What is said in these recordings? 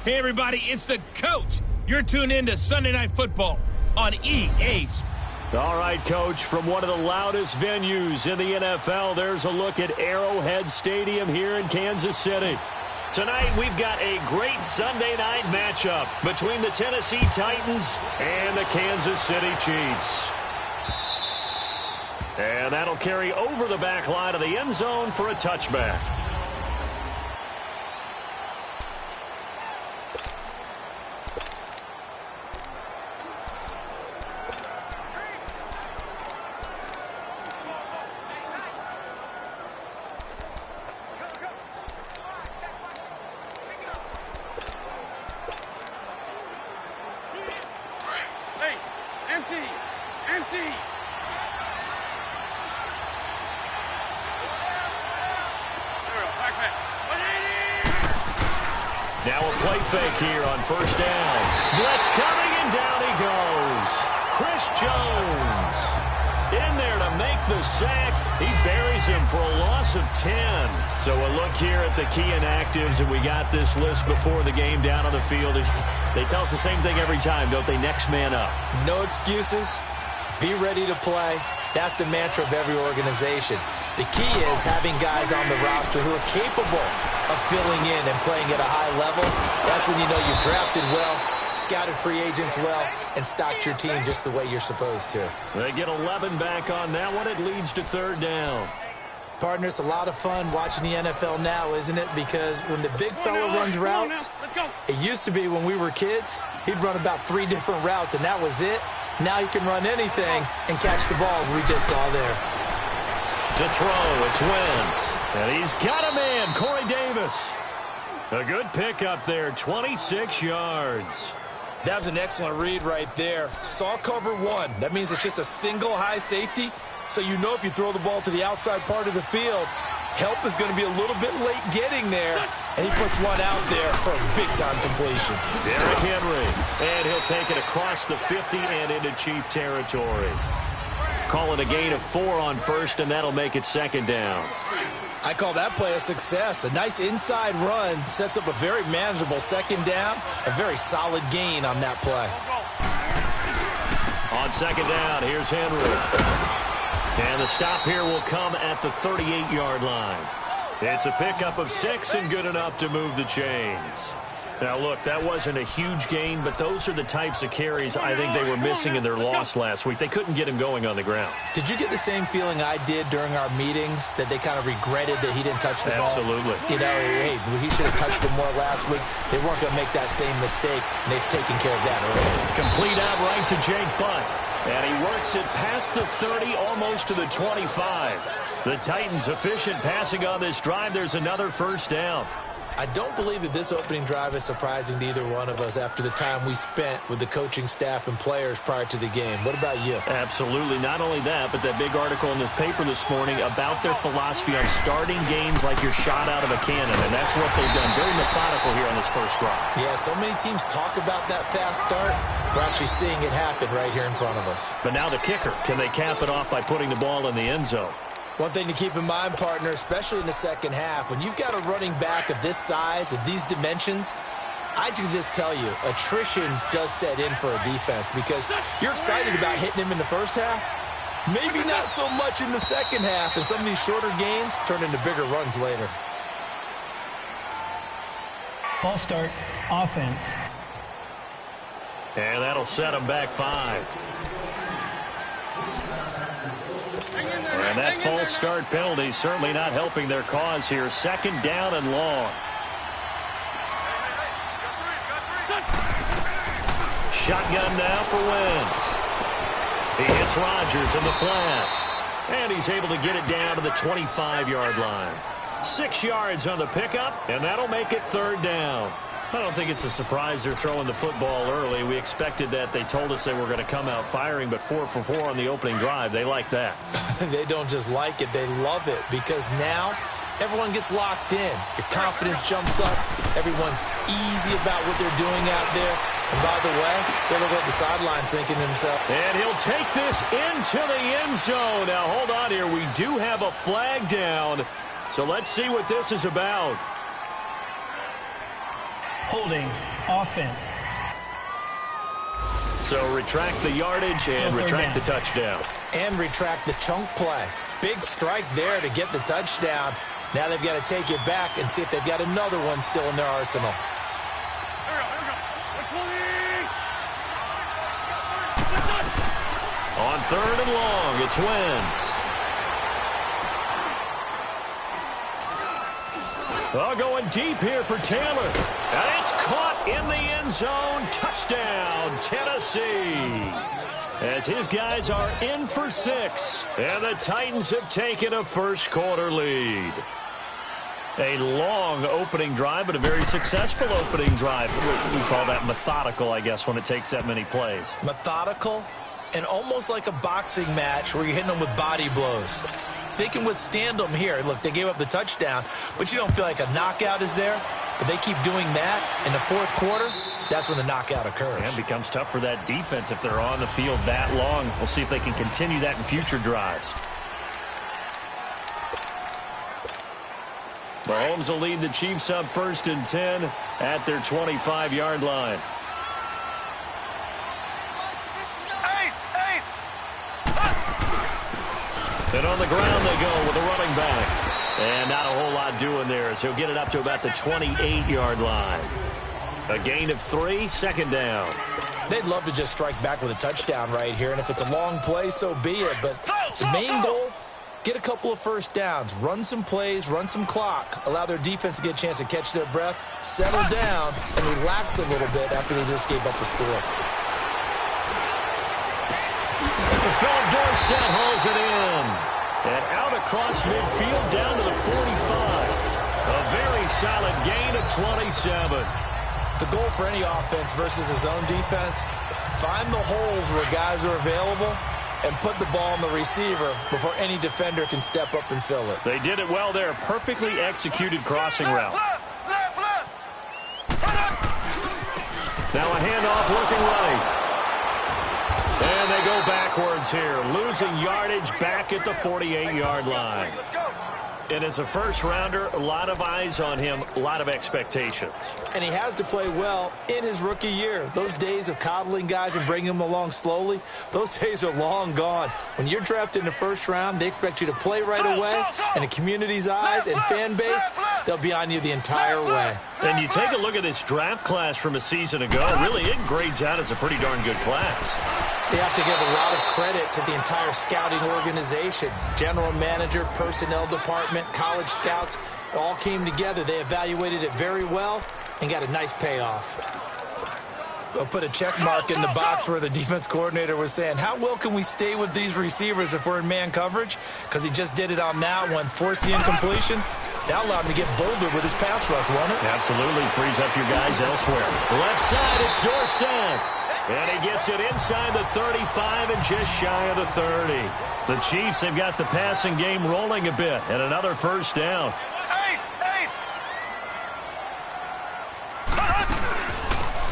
Hey, everybody, it's the coach. You're tuned in to Sunday Night Football on EA Sports. All right, Coach, from one of the loudest venues in the NFL, there's a look at Arrowhead Stadium here in Kansas City. Tonight, we've got a great Sunday night matchup between the Tennessee Titans and the Kansas City Chiefs. And that'll carry over the back line of the end zone for a touchback. Now a play fake here on first down. Blitz coming, and down he goes. Chris Jones in there to make the sack. He buries him for a loss of 10. So a look here at the key inactives, and we got this list before the game down on the field. They tell us the same thing every time, don't they? Next man up. No excuses. Be ready to play. That's the mantra of every organization. The key is having guys on the roster who are capable of filling in and playing at a high level. That's when you know you've drafted well, scouted free agents well, and stocked your team just the way you're supposed to. They get 11 back on that one. It leads to third down. Partner, it's a lot of fun watching the NFL now, isn't it? Because when the big fella runs routes, it used to be when we were kids, he'd run about 3 different routes, and that was it. Now he can run anything and catch the balls we just saw there. To throw, it's Wentz. And he's got a man, Corey Davis. A good pickup there, 26 yards. That was an excellent read right there. Saw cover 1. That means it's just a single high safety. So you know if you throw the ball to the outside part of the field, help is going to be a little bit late getting there. And he puts one out there for a big-time completion. Derrick Henry. And he'll take it across the 50 and into Chief territory. Call it a gain of 4 on first, and that'll make it second down. I call that play a success. A nice inside run sets up a very manageable second down. A very solid gain on that play. On second down, here's Henry. And the stop here will come at the 38-yard line. It's a pickup of 6 and good enough to move the chains. Now, look, that wasn't a huge gain, but those are the types of carries I think they were missing in their loss last week. They couldn't get him going on the ground. Did you get the same feeling I did during our meetings, that they kind of regretted that he didn't touch the ball? Absolutely. You know, hey, he should have touched it more last week. They weren't going to make that same mistake, and they've taken care of that early. Complete out right to Jake Butt. And he works it past the 30, almost to the 25. The Titans efficient passing on this drive. There's another first down. I don't believe that this opening drive is surprising to either one of us after the time we spent with the coaching staff and players prior to the game. What about you? Absolutely. Not only that, but that big article in the paper this morning about their philosophy on starting games like you're shot out of a cannon, and that's what they've done. Very methodical here on this first drive. Yeah, so many teams talk about that fast start. We're actually seeing it happen right here in front of us. But now the kicker. Can they cap it off by putting the ball in the end zone? One thing to keep in mind, partner, especially in the second half, when you've got a running back of this size, of these dimensions, I can just tell you, attrition does set in for a defense because you're excited about hitting him in the first half. Maybe not so much in the second half, and some of these shorter gains turn into bigger runs later. False start, offense. And that'll set them back 5. And that false start penalty certainly not helping their cause here. Second down and long. Shotgun now for Wentz. He hits Rodgers in the flat. And he's able to get it down to the 25-yard line. 6 yards on the pickup, and that'll make it third down. I don't think it's a surprise they're throwing the football early. We expected that. They told us they were going to come out firing, but 4 for 4 on the opening drive. They like that. They don't just like it. They love it because now everyone gets locked in. Your confidence jumps up. Everyone's easy about what they're doing out there. And by the way, they look at the sideline thinking to himself. And he'll take this into the end zone. Now, hold on here. We do have a flag down. So let's see what this is about. Holding offense. So retract the yardage and retract the touchdown. And retract the chunk play. Big strike there to get the touchdown. Now they've got to take it back and see if they've got another one still in their arsenal. On 3rd and long, it's Wentz. Oh, going deep here for Taylor. And it's caught in the end zone. Touchdown, Tennessee. As his guys are in for 6. And the Titans have taken a first-quarter lead. A long opening drive, but a very successful opening drive. We call that methodical, I guess, when it takes that many plays. Methodical and almost like a boxing match where you're hitting them with body blows. They can withstand them here. Look, they gave up the touchdown, but you don't feel like a knockout is there. But they keep doing that in the 4th quarter. That's when the knockout occurs. And it becomes tough for that defense if they're on the field that long. We'll see if they can continue that in future drives. Mahomes will lead the Chiefs up 1st and 10 at their 25-yard line. And on the ground they go with a running back. And not a whole lot doing there as he'll get it up to about the 28-yard line. A gain of 3, 2nd down. They'd love to just strike back with a touchdown right here, and if it's a long play, so be it. But the main goal, get a couple of first downs, run some plays, run some clock, allow their defense to get a chance to catch their breath, settle down, and relax a little bit after they just gave up the score. Philip Dorsett hauls it in. And out across midfield down to the 45. A very solid gain of 27. The goal for any offense versus his own defense, find the holes where guys are available and put the ball on the receiver before any defender can step up and fill it. They did it well there. Perfectly executed crossing route. Now a handoff looking right. And they go backwards here, losing yardage back at the 48-yard line. And as a first-rounder, a lot of eyes on him, a lot of expectations. And he has to play well in his rookie year. Those days of coddling guys and bringing them along slowly, those days are long gone. When you're drafted in the first round, they expect you to play right away. And the community's eyes and fan base, they'll be on you the entire way. And you take a look at this draft class from a season ago, really it grades out as a pretty darn good class. So you have to give a lot of credit to the entire scouting organization. General manager, personnel department, college scouts, it all came together. They evaluated it very well and got a nice payoff. We'll put a check mark in the box where the defense coordinator was saying, how well can we stay with these receivers if we're in man coverage? Because he just did it on that one, forced the incompletion. That allowed him to get bolder with his pass rush, won't it? Absolutely, frees up your guys elsewhere. Left side, it's Dorsett. And he gets it inside the 35 and just shy of the 30. The Chiefs have got the passing game rolling a bit, and another first down.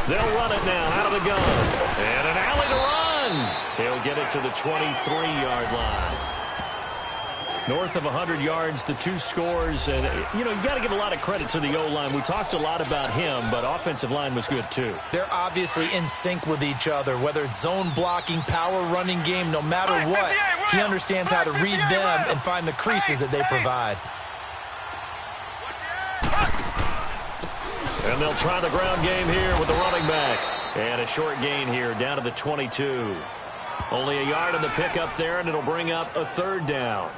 They'll run it now out of the gun. And an alley to run. He'll get it to the 23-yard line. North of 100 yards, the 2 scores. And, you know, you got to give a lot of credit to the O-line. We talked a lot about him, but offensive line was good, too. They're obviously in sync with each other, whether it's zone blocking, power running game, no matter what. He understands how to read them and find the creases that they provide. And they'll try the ground game here with the running back. And a short gain here down to the 22. Only a yard on the pickup there, and it'll bring up a 3rd down.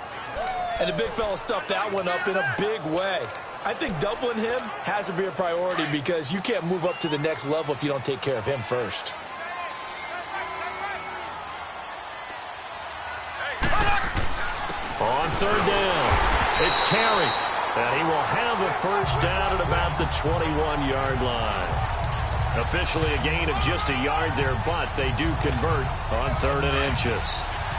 And the big fella stuffed that one up in a big way. I think doubling him has to be a priority because you can't move up to the next level if you don't take care of him first. On 3rd down, it's Terry. And he will have a first down at about the 21-yard line. Officially a gain of just a yard there, but they do convert on 3rd and inches.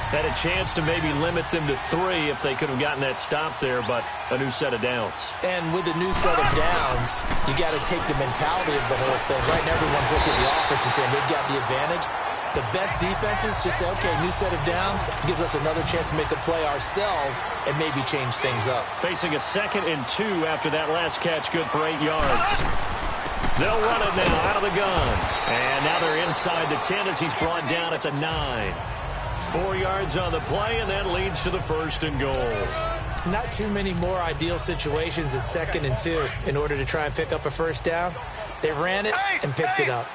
Had a chance to maybe limit them to 3 if they could have gotten that stop there, but a new set of downs. And with a new set of downs, you got to take the mentality of the whole thing. Right now, everyone's looking at the offense and saying they've got the advantage. The best defenses just say, okay, new set of downs gives us another chance to make a play ourselves and maybe change things up. Facing a 2nd and 2 after that last catch, good for 8 yards. They'll run it now out of the gun. And now they're inside the 10 as he's brought down at the 9. 4 yards on the play, and that leads to the 1st and goal. Not too many more ideal situations at 2nd and 2 in order to try and pick up a 1st down. They ran it and picked it up.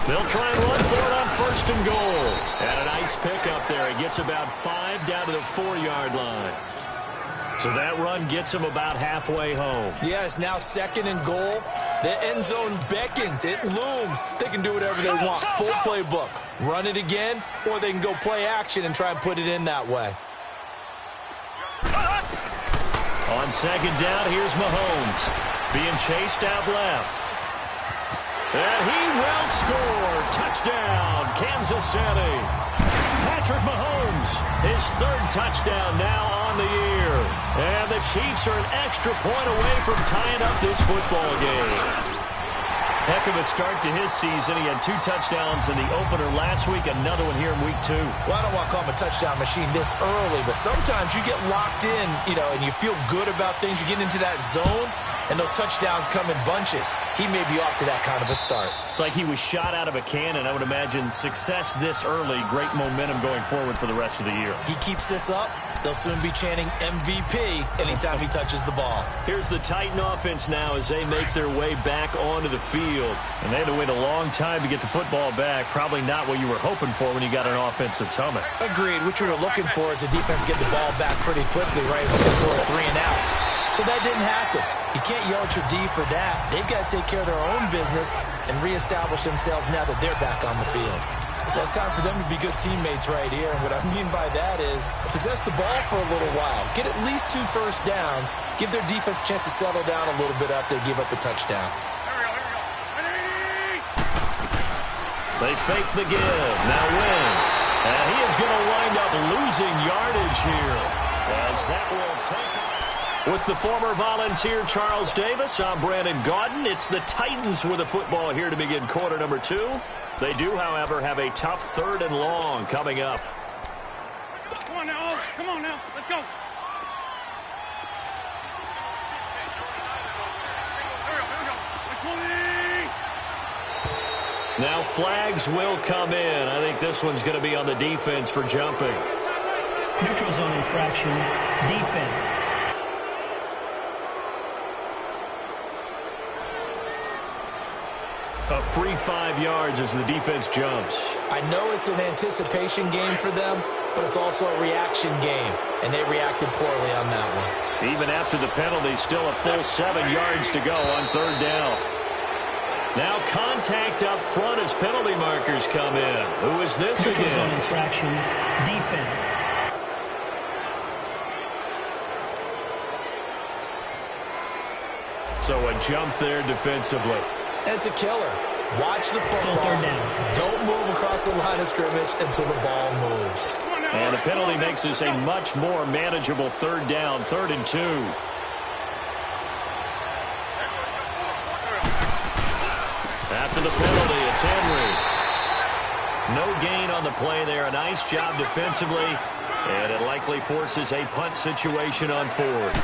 They'll try and run for it on 1st and goal. And a nice pickup there. He gets about 5 down to the 4-yard line. So that run gets him about halfway home. Yeah, it's now 2nd and goal. The end zone beckons. It looms. They can do whatever they want. Full playbook. Run it again, or they can go play action and try and put it in that way. On 2nd down, here's Mahomes. Being chased out left. And he will score. Touchdown, Kansas City. Patrick Mahomes, his 3rd touchdown now on the year. And the Chiefs are an extra point away from tying up this football game. Heck of a start to his season. He had 2 touchdowns in the opener last week, another one here in week 2. Well, I don't want to call him a touchdown machine this early, but sometimes you get locked in, and you feel good about things. You get into that zone, and those touchdowns come in bunches. He may be off to that kind of a start. It's like he was shot out of a cannon. I would imagine success this early, great momentum going forward for the rest of the year. He keeps this up, they'll soon be chanting MVP anytime he touches the ball. Here's the Titan offense now as they make their way back onto the field. And they had to wait a long time to get the football back. Probably not what you were hoping for when you got an offense that's humming. Agreed. What you were looking for is the defense get the ball back pretty quickly, right, before a 3 and out. So that didn't happen. You can't yell at your D for that. They've got to take care of their own business and reestablish themselves now that they're back on the field. Well, it's time for them to be good teammates right here. And what I mean by that is possess the ball for a little while. Get at least 2 first downs. Give their defense a chance to settle down a little bit after they give up a touchdown. They fake the give. Now Wentz. And he is going to wind up losing yardage here as that will take. With the former Volunteer Charles Davis, I'm Brandon Gaudin. It's the Titans with the football here to begin quarter number 2. They do, however, have a tough 3rd and long coming up. Come on now. Come on now. Let's go. Now flags will come in. I think this one's going to be on the defense for jumping. Neutral zone infraction, defense. A free 5 yards as the defense jumps. I know it's an anticipation game for them, but it's also a reaction game, and they reacted poorly on that one. Even after the penalty, still a full 7 yards to go on 3rd down. Now contact up front as penalty markers come in. Who is this Neutral zone against? infraction, defense. So a jump there defensively. It's a killer. Watch the football. Still 3rd down. Don't move across the line of scrimmage until the ball moves. And the penalty makes this a much more manageable 3rd down, 3rd and 2. After the penalty, it's Henry. No gain on the play there. A nice job defensively. And it likely forces a punt situation on 4th.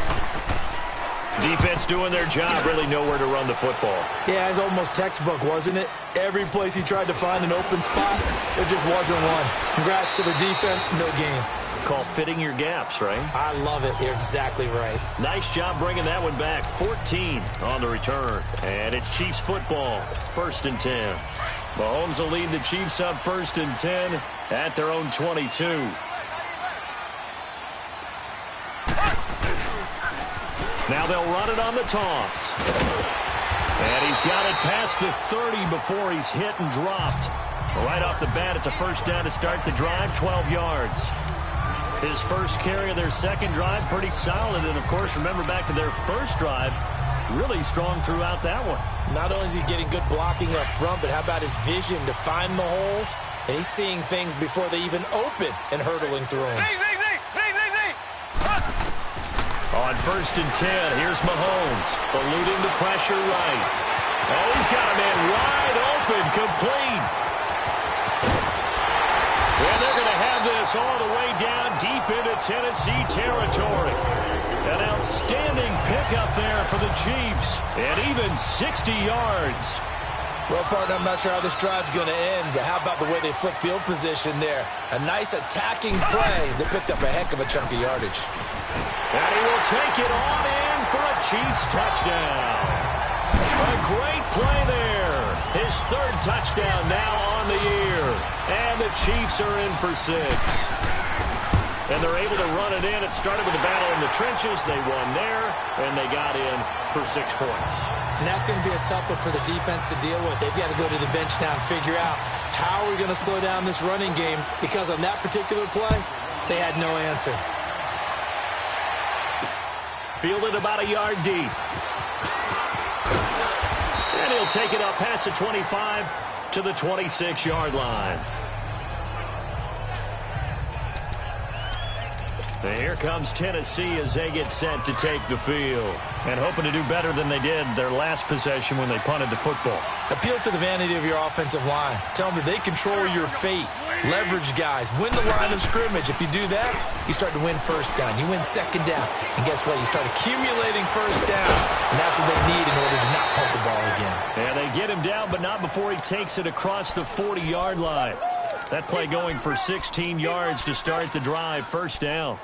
Defense doing their job, really nowhere to run the football. Yeah, it's almost textbook, wasn't it? Every place he tried to find an open spot, there just wasn't one. Congrats to the defense, no gain. Call fitting your gaps, right? I love it. You're exactly right. Nice job bringing that one back. 14 on the return. And it's Chiefs football, 1st and 10. Mahomes will lead the Chiefs up 1st and 10 at their own 22. Now they'll run it on the toss. And he's got it past the 30 before he's hit and dropped. Right off the bat, it's a 1st down to start the drive, 12 yards. His first carry of their 2nd drive, pretty solid. And, of course, remember back to their 1st drive, really strong throughout that one. Not only is he getting good blocking up front, but how about his vision to find the holes? And he's seeing things before they even open and hurtling through them. On 1st and 10, here's Mahomes, eluding the pressure right. Oh, he's got a man wide open, complete. And they're going to have this all the way down deep into Tennessee territory. An outstanding pickup there for the Chiefs. And even 60 yards. Well, partner, I'm not sure how this drive's going to end, but how about the way they flip field position there? A nice attacking play. They picked up a heck of a chunk of yardage. And he will take it on in for a Chiefs touchdown. A great play there. His third touchdown now on the year. And the Chiefs are in for 6. And they're able to run it in. It started with a battle in the trenches. They won there, and they got in for 6 points. And that's going to be a tough one for the defense to deal with. They've got to go to the bench now and figure out how we're going to slow down this running game, because on that particular play, they had no answer. Fielded about a yard deep. And he'll take it up past the 25 to the 26-yard line. And here comes Tennessee as they get set to take the field. And hoping to do better than they did their last possession when they punted the football. Appeal to the vanity of your offensive line. Tell them that they control your fate. Leverage guys. Win the line of scrimmage. If you do that, you start to win first down. You win second down. And guess what? You start accumulating first downs. And that's what they need in order to not punt the ball again. And they get him down, but not before he takes it across the 40-yard line. That play going for 16 yards to start the drive. First down.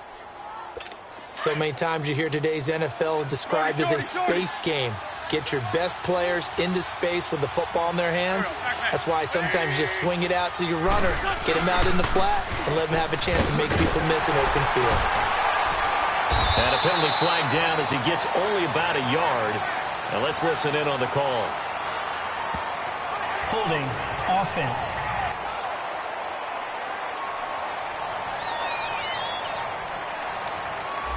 So many times you hear today's NFL described as a space game. Get your best players into space with the football in their hands. That's why sometimes you just swing it out to your runner, get him out in the flat, and let him have a chance to make people miss an open field. And a penalty flag down as he gets only about a yard. Now let's listen in on the call. Holding, offense.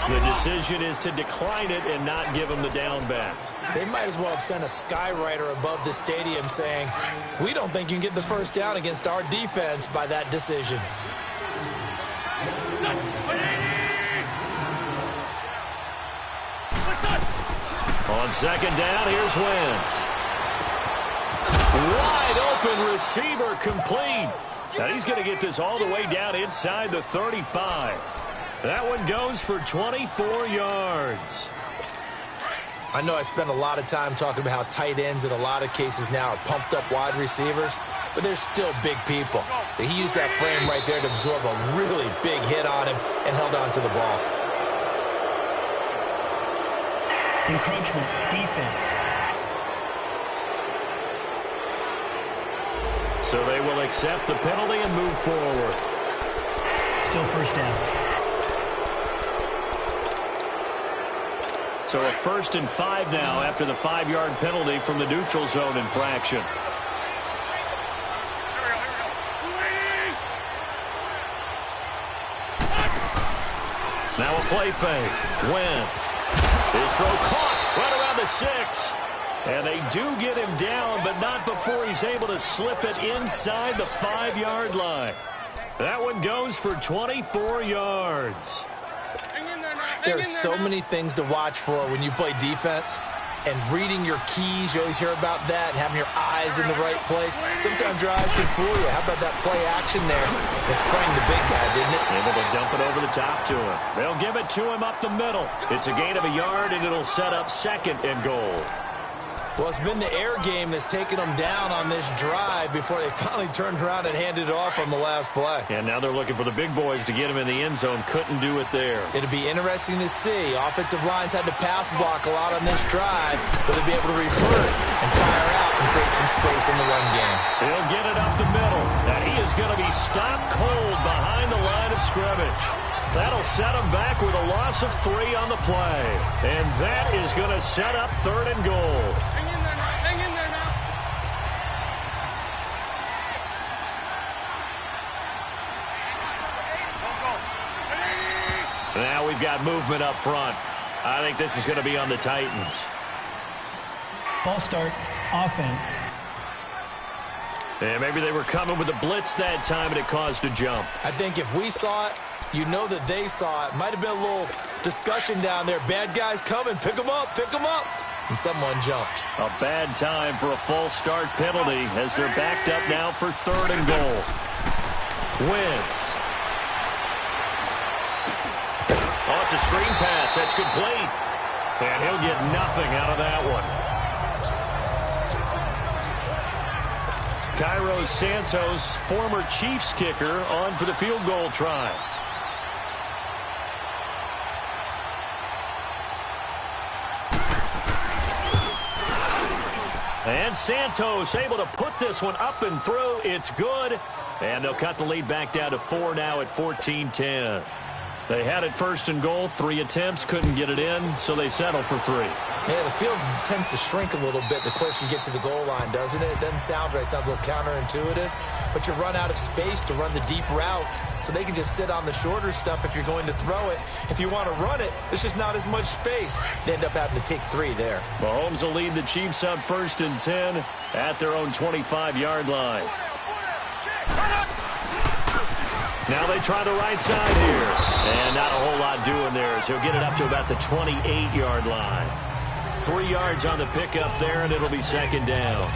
The decision is to decline it and not give him the down back. They might as well have sent a skywriter above the stadium saying, we don't think you can get the first down against our defense by that decision. On second down, here's Wentz. Wide open receiver complete. Now he's going to get this all the way down inside the 35. That one goes for 24 yards. I know I spent a lot of time talking about how tight ends in a lot of cases now are pumped up wide receivers, but they're still big people. But he used that frame right there to absorb a really big hit on him and held on to the ball. Encroachment, defense. So they will accept the penalty and move forward. Still first down. So a 1st and 5 now after the 5-yard penalty from the neutral zone infraction. Now a play fake. Wentz. His throw caught right around the 6. And they do get him down, but not before he's able to slip it inside the 5-yard line. That one goes for 24 yards. There are so many things to watch for when you play defense. And reading your keys, you always hear about that, and having your eyes in the right place. Sometimes your eyes can fool you. How about that play action there? It sprang the big guy, didn't it? Able to dump it over the top to him. They'll give it to him up the middle. It's a gain of a yard, and it'll set up 2nd and goal. Well, it's been the air game that's taken them down on this drive before they finally turned around and handed it off on the last play. And now they're looking for the big boys to get him in the end zone. Couldn't do it there. It'll be interesting to see. Offensive lines had to pass block a lot on this drive. Will they be able to revert and fire out and create some space in the run game? He'll get it up the middle. And he is going to be stopped cold behind the line of scrimmage. That'll set him back with a loss of 3 on the play. And that is going to set up 3rd and goal. Now we've got movement up front. I think this is going to be on the Titans. False start, offense. And maybe they were coming with a blitz that time, and it caused a jump. I think if we saw it, you know that they saw it. Might have been a little discussion down there. Bad guys coming. Pick them up. Pick them up. And someone jumped. A bad time for a false start penalty as they're backed up now for 3rd and goal. Wentz. Oh, It's a screen pass. That's complete. And he'll get nothing out of that one. Cairo Santos, former Chiefs kicker, on for the field goal try. And Santos able to put this one up and through. It's good. And they'll cut the lead back down to 4 now at 14-10. They had it first and goal, 3 attempts, couldn't get it in, so they settle for 3. Yeah, the field tends to shrink a little bit the closer you get to the goal line, doesn't it? It doesn't sound right. It sounds a little counterintuitive. But you run out of space to run the deep routes, so they can just sit on the shorter stuff if you're going to throw it. If you want to run it, there's just not as much space. They end up having to take 3 there. Mahomes will lead the Chiefs up first and 10 at their own 25-yard line. Now they try the right side here. And not a whole lot doing there as he'll get it up to about the 28-yard line. 3 yards on the pickup there, and it'll be second down.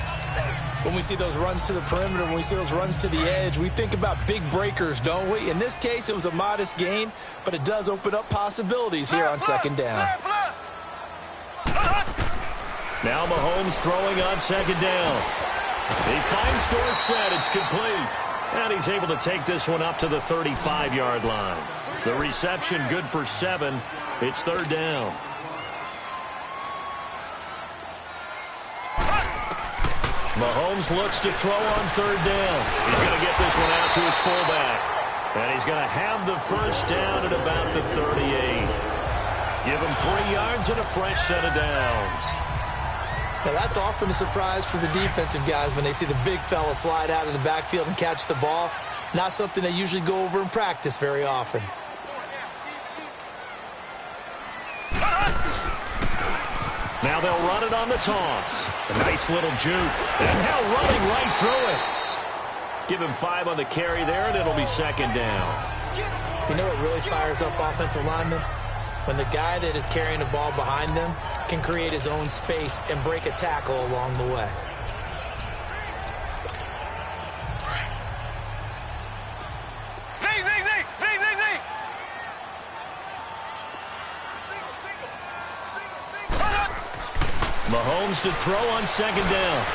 When we see those runs to the perimeter, when we see those runs to the edge, we think about big breakers, don't we? In this case, it was a modest gain, but it does open up possibilities here on second down. Now Mahomes throwing on second down. He finds Dorsett. It's complete. And he's able to take this one up to the 35-yard line. The reception good for 7. It's third down. Mahomes looks to throw on third down. He's going to get this one out to his fullback. And he's going to have the first down at about the 38. Give him 3 yards and a fresh set of downs. Now, that's often a surprise for the defensive guys when they see the big fella slide out of the backfield and catch the ball. Not something they usually go over in practice very often. Now they'll run it on the toss. A nice little juke. And now running right through it. Give him 5 on the carry there, and it'll be second down. You know what really fires up offensive linemen? When the guy that is carrying the ball behind them can create his own space and break a tackle along the way. Mahomes to throw on second down.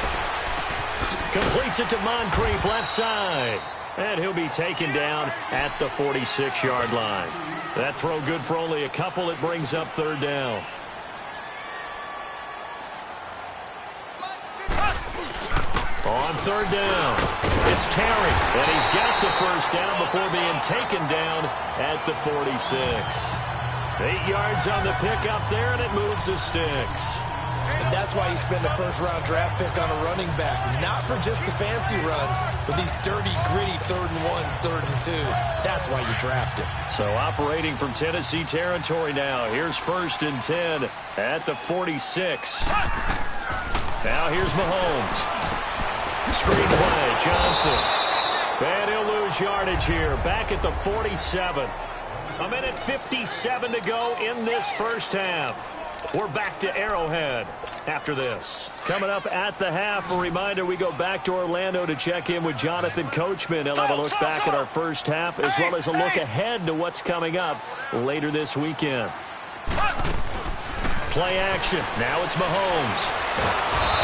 Completes it to Moncrief left side. And he'll be taken down at the 46-yard line. That throw good for only a couple. It brings up third down. On third down, it's Terry. And he's got the first down before being taken down at the 46. 8 yards on the pickup there, and it moves the sticks. And that's why you spend a first-round draft pick on a running back. Not for just the fancy runs, but these dirty, gritty 3rd and 1s, 3rd and 2s. That's why you draft him. So operating from Tennessee territory now. Here's first and 10 at the 46. Now here's Mahomes. Screen play, Johnson. And he'll lose yardage here. Back at the 47. 1:57 to go in this first half. We're back to Arrowhead after this. Coming up at the half, a reminder, we go back to Orlando to check in with Jonathan Coachman. He'll have a look back at our first half as well as a look ahead to what's coming up later this weekend. Play action. Now it's Mahomes.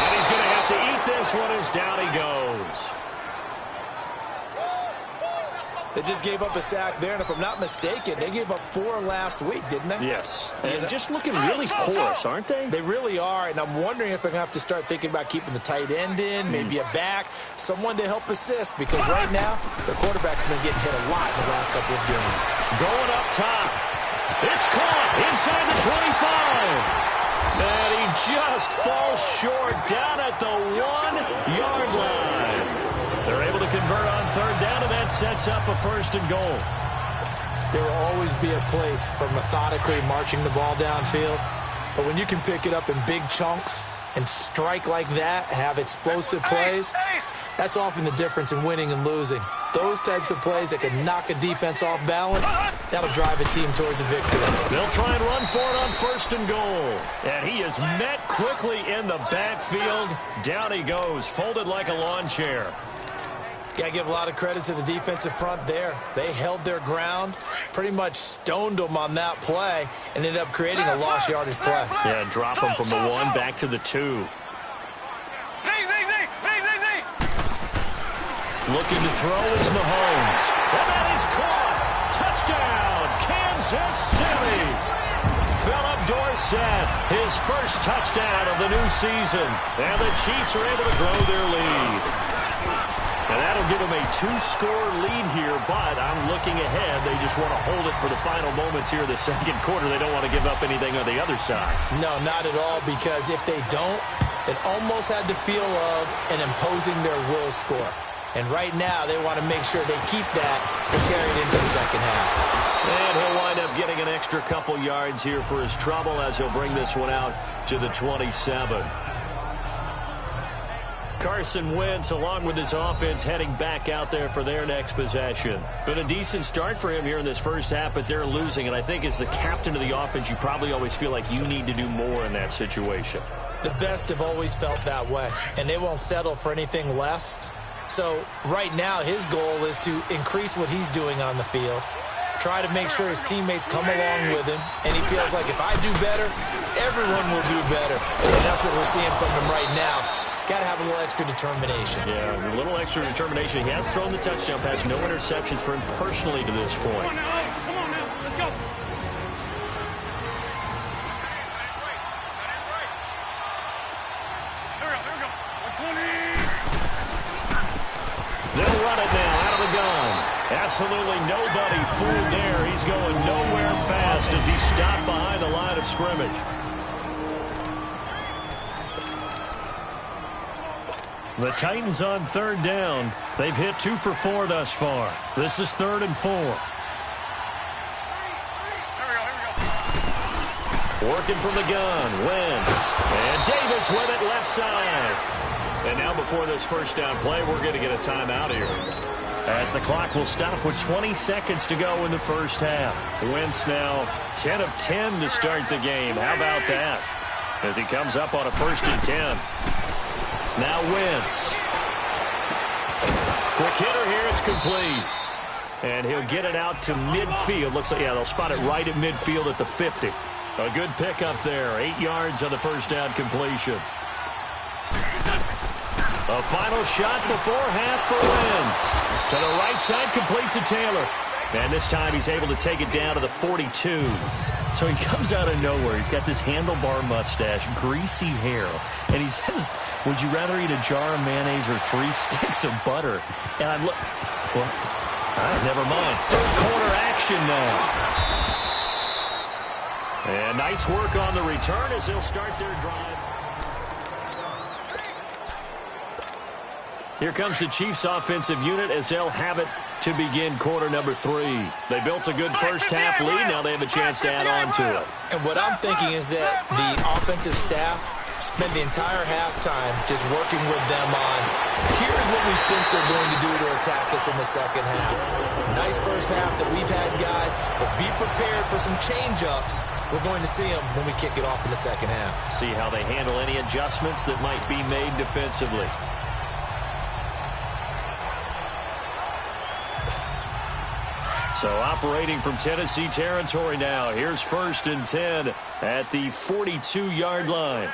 And he's going to have to eat this one as down he goes. They just gave up a sack there, and if I'm not mistaken, they gave up 4 last week, didn't they? Yes. And just looking really porous, aren't they? They really are, and I'm wondering if they're going to have to start thinking about keeping the tight end in, maybe a back, someone to help assist, because right now, their quarterback's been getting hit a lot in the last couple of games. Going up top. It's caught inside the 25. And he just falls short down at the 1-yard line. They're able to convert on third down, and that sets up a first and goal. There will always be a place for methodically marching the ball downfield. But when you can pick it up in big chunks and strike like that, have explosive plays, that's often the difference in winning and losing. Those types of plays that can knock a defense off balance, that'll drive a team towards a victory. They'll try and run for it on first and goal. And he is met quickly in the backfield. Down he goes, folded like a lawn chair. Got to give a lot of credit to the defensive front there. They held their ground, pretty much stoned them on that play, and ended up creating a lost yardage play. Yeah, drop them from the 1 back to the 2. Looking to throw is Mahomes. And that is caught. Touchdown, Kansas City. Philip Dorsett, his first touchdown of the new season. And the Chiefs are able to grow their lead. And that'll give them a 2-score lead here, but I'm looking ahead. They just want to hold it for the final moments here in the second quarter. They don't want to give up anything on the other side. No, not at all, because if they don't, it almost had the feel of an imposing their will score. And right now, they want to make sure they keep that to carry it into the second half. And he'll wind up getting an extra couple yards here for his trouble as he'll bring this one out to the 27. Carson Wentz, along with his offense, heading back out there for their next possession. Been a decent start for him here in this first half, but they're losing. And I think as the captain of the offense, you probably always feel like you need to do more in that situation. The best have always felt that way, and they won't settle for anything less. So right now, his goal is to increase what he's doing on the field, try to make sure his teammates come along with him, and he feels like if I do better, everyone will do better. And that's what we're seeing from him right now. Got to have a little extra determination. Yeah, a little extra determination. He has thrown the touchdown pass, no interceptions for him personally to this point. Come on now, let's go. Here we go. 120. They'll run it now out of the gun. Absolutely nobody fooled there. He's going nowhere fast as he's stopped behind the line of scrimmage. The Titans on 3rd down. They've hit 2 for 4 thus far. This is 3rd and 4. Working from the gun, Wentz. And Davis with it left side. And now before this first down play, we're going to get a timeout here. As the clock will stop with 20 seconds to go in the first half. Wentz now 10 of 10 to start the game. How about that? As he comes up on a 1st and 10. Now Wentz. Quick hitter here, it's complete. And he'll get it out to midfield. Looks like, yeah, they'll spot it right at midfield at the 50. A good pickup there. 8 yards on the first down completion. A final shot before half for Wentz. To the right side, complete to Taylor. And this time he's able to take it down to the 42. So he comes out of nowhere. He's got this handlebar mustache, greasy hair. And he says, would you rather eat a jar of mayonnaise or 3 sticks of butter? And I look, well, all right, never mind. 3rd quarter action now. And nice work on the return as they'll start their drive. Here comes the Chiefs offensive unit as they'll have it to begin quarter number 3. They built a good first half lead. Now they have a chance to add on to it. And what I'm thinking is that the offensive staff spent the entire halftime just working with them on, here's what we think they're going to do to attack us in the second half. Nice first half that we've had, guys, but be prepared for some change-ups. We're going to see them when we kick it off in the second half. See how they handle any adjustments that might be made defensively. So operating from Tennessee territory now. Here's 1st and 10 at the 42-yard line.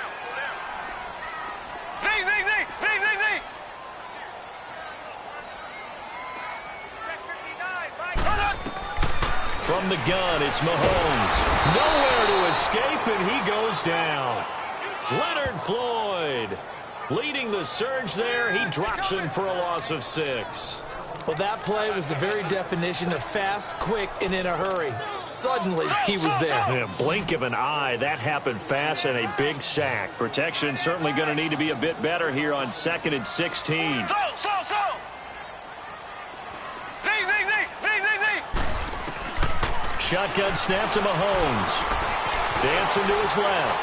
From the gun, it's Mahomes. Nowhere to escape, and he goes down. Leonard Floyd leading the surge there. He drops him for a loss of 6. Well, that play was the very definition of fast, quick, and in a hurry. Suddenly, he was there. Yeah, blink of an eye. That happened fast and a big sack. Protection certainly going to need to be a bit better here on 2nd and 16. Shotgun snap to Mahomes. Dancing to his left.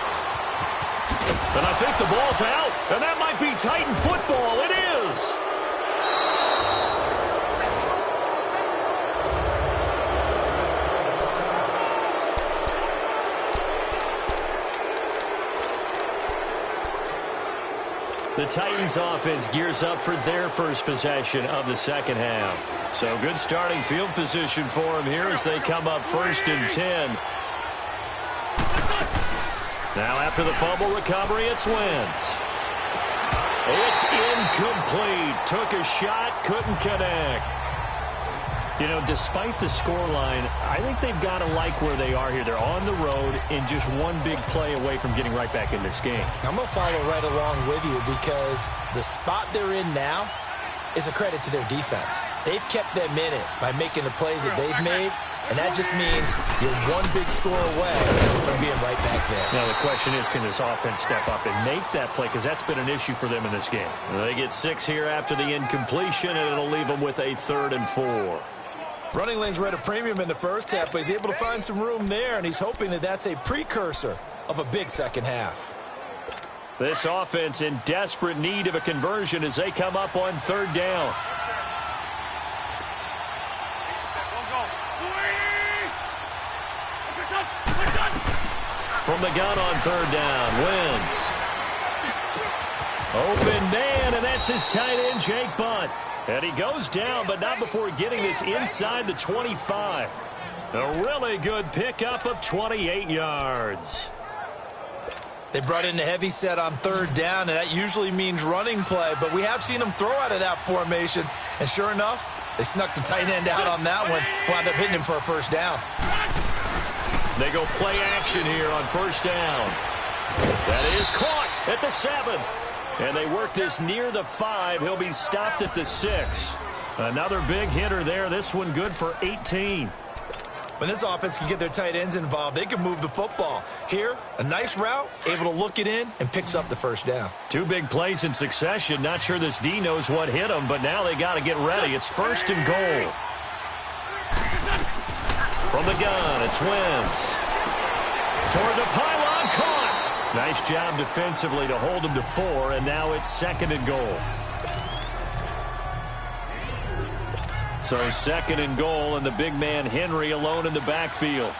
And I think the ball's out. And that might be Titan football. It is. The Titans offense gears up for their first possession of the second half. So good starting field position for them here as they come up 1st and 10. Now after the fumble recovery, it's Wentz. It's incomplete. Took a shot, couldn't connect. You know, despite the scoreline, I think they've got to like where they are here. They're on the road and just one big play away from getting right back in this game. I'm going to follow right along with you because the spot they're in now is a credit to their defense. They've kept them in it by making the plays that they've made, and that just means you're one big score away from being right back there. Now, the question is, can this offense step up and make that play? Because that's been an issue for them in this game. They get 6 here after the incompletion, and it'll leave them with a 3rd and 4. Running lanes were at a premium in the first half, but he's able to find some room there, and he's hoping that that's a precursor of a big second half. This offense in desperate need of a conversion as they come up on 3rd down. From the gun on 3rd down, Wentz. Open man, and that's his tight end, Jake Butt. And he goes down, but not before getting this inside the 25. A really good pickup of 28 yards. They brought in the heavy set on 3rd down, and that usually means running play, but we have seen them throw out of that formation, and sure enough, they snuck the tight end out on that one, wound up hitting him for a 1st down. They go play action here on 1st down. That is caught at the 7. And they work this near the 5. He'll be stopped at the 6. Another big hitter there. This one good for 18. When this offense can get their tight ends involved, they can move the football. Here, a nice route, able to look it in, and picks up the 1st down. 2 big plays in succession. Not sure this D knows what hit him, but now they got to get ready. It's 1st and goal. From the gun, it's Wentz. Toward the pylon, caught. Nice job defensively to hold him to 4, and now it's 2nd and goal. So 2nd and goal, and the big man Henry alone in the backfield.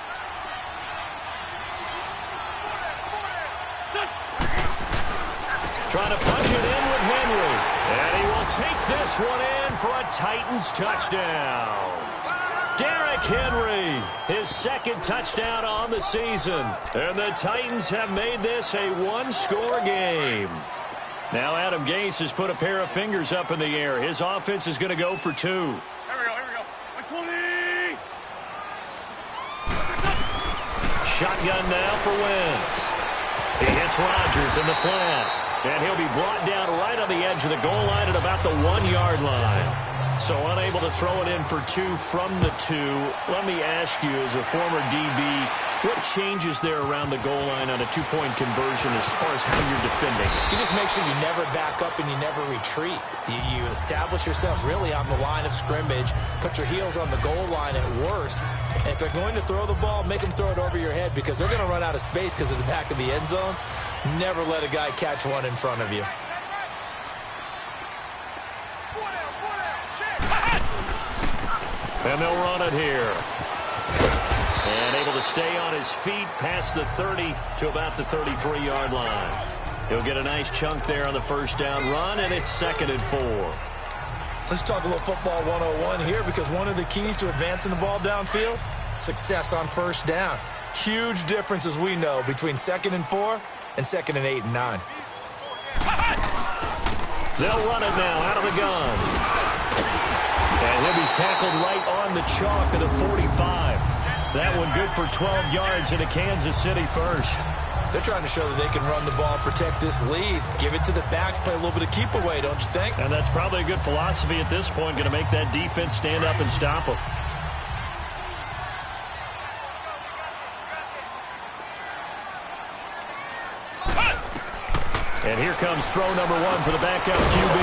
Trying to punch it in with Henry. And he will take this one in for a Titans touchdown. Derrick Henry, his 2nd touchdown on the season. And the Titans have made this a 1-score game. Now Adam Gase has put a pair of fingers up in the air. His offense is going to go for 2. Here we go. 120! Shotgun now for Wentz. He hits Rodgers in the flat. And he'll be brought down right on the edge of the goal line at about the 1-yard line. So unable to throw it in for 2 from the 2. Let me ask you, as a former DB, what changes there around the goal line on a 2-point conversion as far as how you're defending? You just make sure you never back up and you never retreat. You establish yourself really on the line of scrimmage, put your heels on the goal line at worst, and if they're going to throw the ball, make them throw it over your head because they're going to run out of space because of the back of the end zone. Never let a guy catch one in front of you. And they'll run it here. And able to stay on his feet past the 30 to about the 33-yard line. He'll get a nice chunk there on the 1st down run, and it's 2nd and 4. Let's talk a little football 101 here because one of the keys to advancing the ball downfield, success on 1st down. Huge difference, as we know, between 2nd and 4 and 2nd and 8 and 9. They'll run it now out of the gun. And he'll be tackled right on the chalk of the 45. That one good for 12 yards into Kansas City 1st. They're trying to show that they can run the ball, protect this lead, give it to the backs, play a little bit of keep away, don't you think? And that's probably a good philosophy at this point, going to make that defense stand up and stop them. And here comes throw number 1 for the backup QB.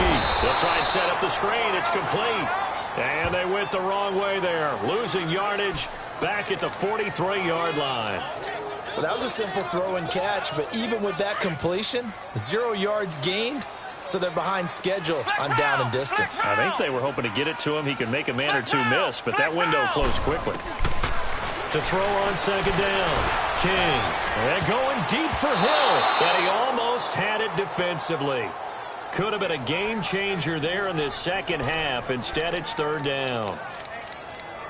They'll try and set up the screen. It's complete. And they went the wrong way there. Losing yardage back at the 43-yard line. Well, that was a simple throw and catch, but even with that completion, 0 yards gained, so they're behind schedule on down and distance. I think they were hoping to get it to him. He could make a man or 2 miss, but that window closed quickly. To throw on 2nd down, King. And going deep for Hill, and he almost had it defensively. Could have been a game changer there in this second half. Instead, it's third down.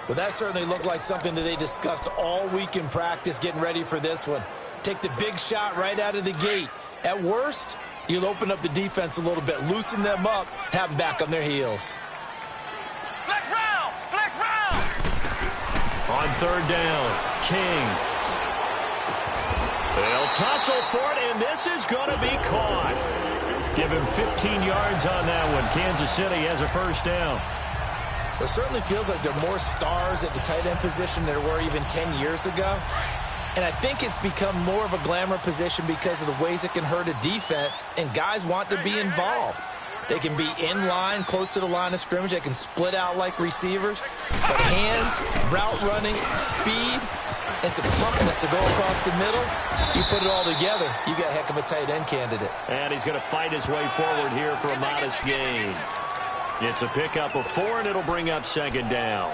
Well, that certainly looked like something that they discussed all week in practice getting ready for this one. Take the big shot right out of the gate. At worst, you'll open up the defense a little bit, loosen them up, have them back on their heels. Flex round! Flex round! On third down, King. They'll tussle for it, and this is going to be caught. Give him 15 yards on that one. Kansas City has a first down. It certainly feels like there are more stars at the tight end position than there were even 10 years ago. And I think it's become more of a glamour position because of the ways it can hurt a defense, and guys want to be involved. They can be in line, close to the line of scrimmage. They can split out like receivers. But hands, route running, speed, and some toughness to go across the middle, you put it all together, you got a heck of a tight end candidate. And he's going to fight his way forward here for a modest gain. It's a pickup of 4, and it'll bring up second down.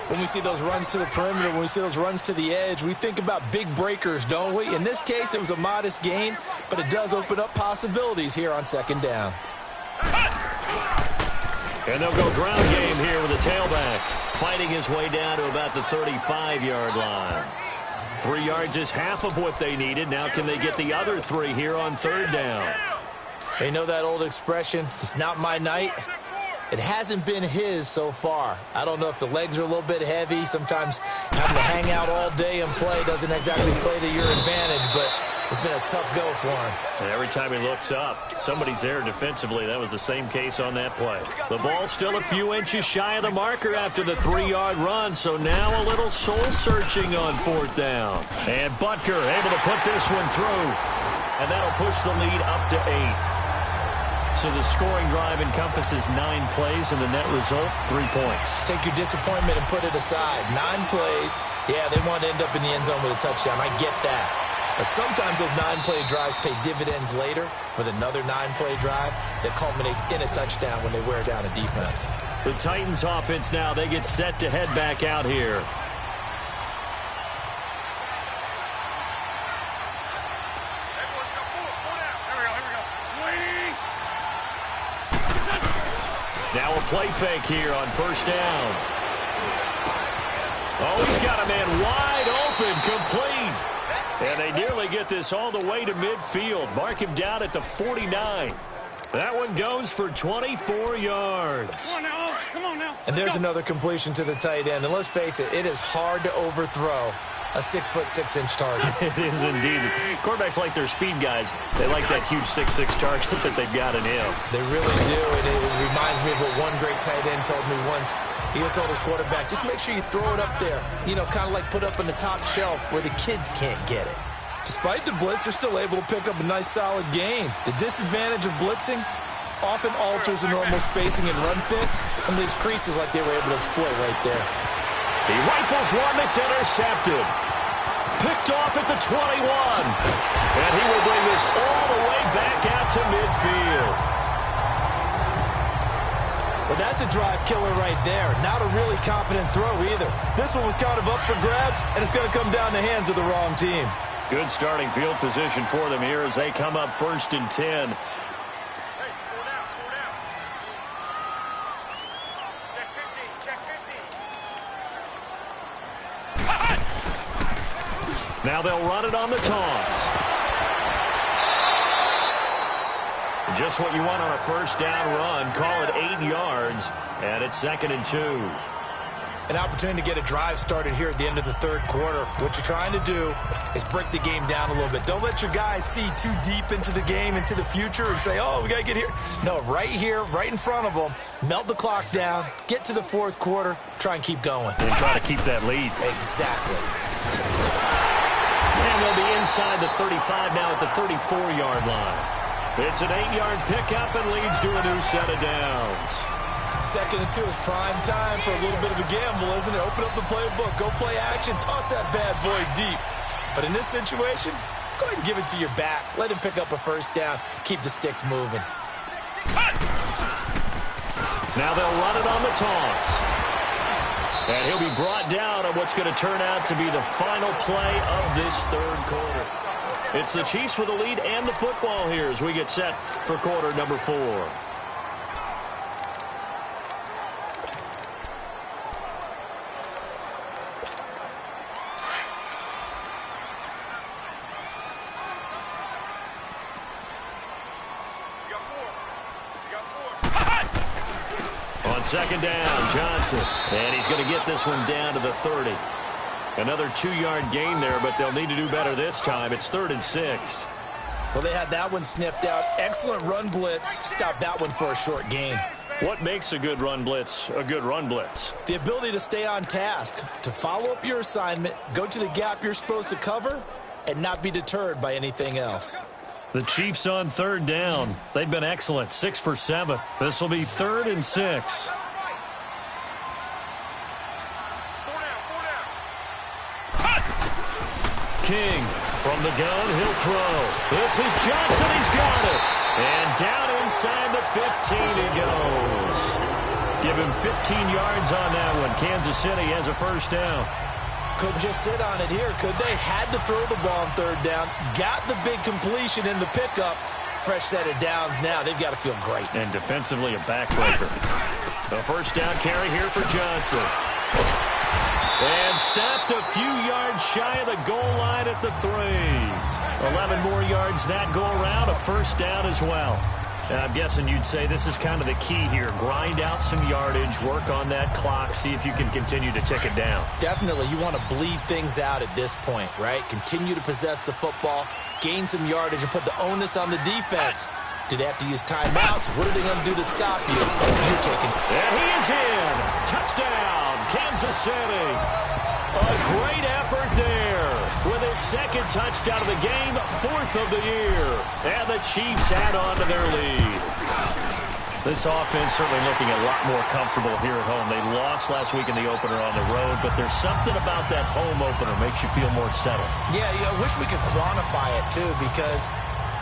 When we see those runs to the perimeter, when we see those runs to the edge, we think about big breakers, don't we? In this case, it was a modest gain, but it does open up possibilities here on second down. And they'll go ground game here with a tailback, fighting his way down to about the 35-yard line. 3 yards is half of what they needed. Now can they get the other 3 here on third down? They know that old expression, it's not my night. It hasn't been his so far. I don't know if the legs are a little bit heavy. Sometimes having to hang out all day and play doesn't exactly play to your advantage, but it's been a tough go for him. And every time he looks up, somebody's there defensively. That was the same case on that play. The ball's still a few inches shy of the marker after the 3-yard run, so now a little soul-searching on fourth down. And Butker able to put this one through, and that'll push the lead up to 8. So the scoring drive encompasses 9 plays, and the net result, 3 points. Take your disappointment and put it aside. 9 plays. Yeah, they want to end up in the end zone with a touchdown. I get that. But sometimes those 9-play drives pay dividends later with another 9-play drive that culminates in a touchdown when they wear down a defense. The Titans offense now, they get set to head back out here. Now a play fake here on first down. Oh, he's got a man wide open, complete. And they nearly get this all the way to midfield. Mark him down at the 49. That one goes for 24 yards. Come on now. Come on now. And there's another completion to the tight end. And let's face it, it is hard to overthrow a 6'6" target. It is indeed. Quarterbacks like their speed guys. They like that huge 6'6" target that they've got in him. They really do, and it reminds me of what one great tight end told me once. He told his quarterback, just make sure you throw it up there. You know, kind of like put up on the top shelf where the kids can't get it. Despite the blitz, they're still able to pick up a nice, solid gain. The disadvantage of blitzing often alters the normal spacing and run fits and leaves creases like they were able to exploit right there. He rifles one that's intercepted. Picked off at the 21. And he will bring this all the way back out to midfield. But that's a drive killer right there. Not a really confident throw either. This one was kind of up for grabs, and it's going to come down the hands of the wrong team. Good starting field position for them here as they come up 1st and 10. Now they'll run it on the toss. Just what you want on a first down run. Call it 8 yards, and it's 2nd and 2. An opportunity to get a drive started here at the end of the third quarter. What you're trying to do is break the game down a little bit. Don't let your guys see too deep into the game, into the future, and say, oh, we got to get here. No, right here, right in front of them, melt the clock down, get to the fourth quarter, try and keep going. And try to keep that lead. Exactly. And they'll be inside the 35 now at the 34-yard line. It's an 8-yard pickup and leads to a new set of downs. 2nd and 2 is prime time for a little bit of a gamble, isn't it? Open up the playbook, go play action, toss that bad boy deep. But in this situation, go ahead and give it to your back. Let him pick up a first down, keep the sticks moving. Now they'll run it on the toss. And he'll be brought down on what's going to turn out to be the final play of this third quarter. It's the Chiefs with the lead and the football here as we get set for quarter number 4. On second down, Johnson. And he's going to get this one down to the 30. Another 2-yard gain there, but they'll need to do better this time. It's 3rd and 6. Well, they had that one sniffed out. Excellent run blitz. Stopped that one for a short gain. What makes a good run blitz a good run blitz? The ability to stay on task, to follow up your assignment, go to the gap you're supposed to cover, and not be deterred by anything else. The Chiefs on 3rd down. They've been excellent, 6 for 7. This will be 3rd and 6. King from the gun, he'll throw. This is Johnson, he's got it. And down inside the 15 he goes. Give him 15 yards on that one. Kansas City has a first down. Couldn't just sit on it here, could they? Had to throw the ball on 3rd down. Got the big completion in the pickup. Fresh set of downs now. They've got to feel great. And defensively a backbreaker. The first down carry here for Johnson. And stopped a few yards shy of the goal line at the 3. 11 more yards that go around, a first down as well. And I'm guessing you'd say this is kind of the key here. Grind out some yardage, work on that clock, see if you can continue to tick it down. Definitely, you want to bleed things out at this point, right? Continue to possess the football, gain some yardage, and put the onus on the defense. Do they have to use timeouts? What are they going to do to stop you? You're taking. And he is in. Touchdown, Kansas City. A great effort there with his 2nd touchdown of the game, 4th of the year. And the Chiefs add on to their lead. This offense certainly looking a lot more comfortable here at home. They lost last week in the opener on the road, but there's something about that home opener makes you feel more settled. Yeah, I wish we could quantify it, too, because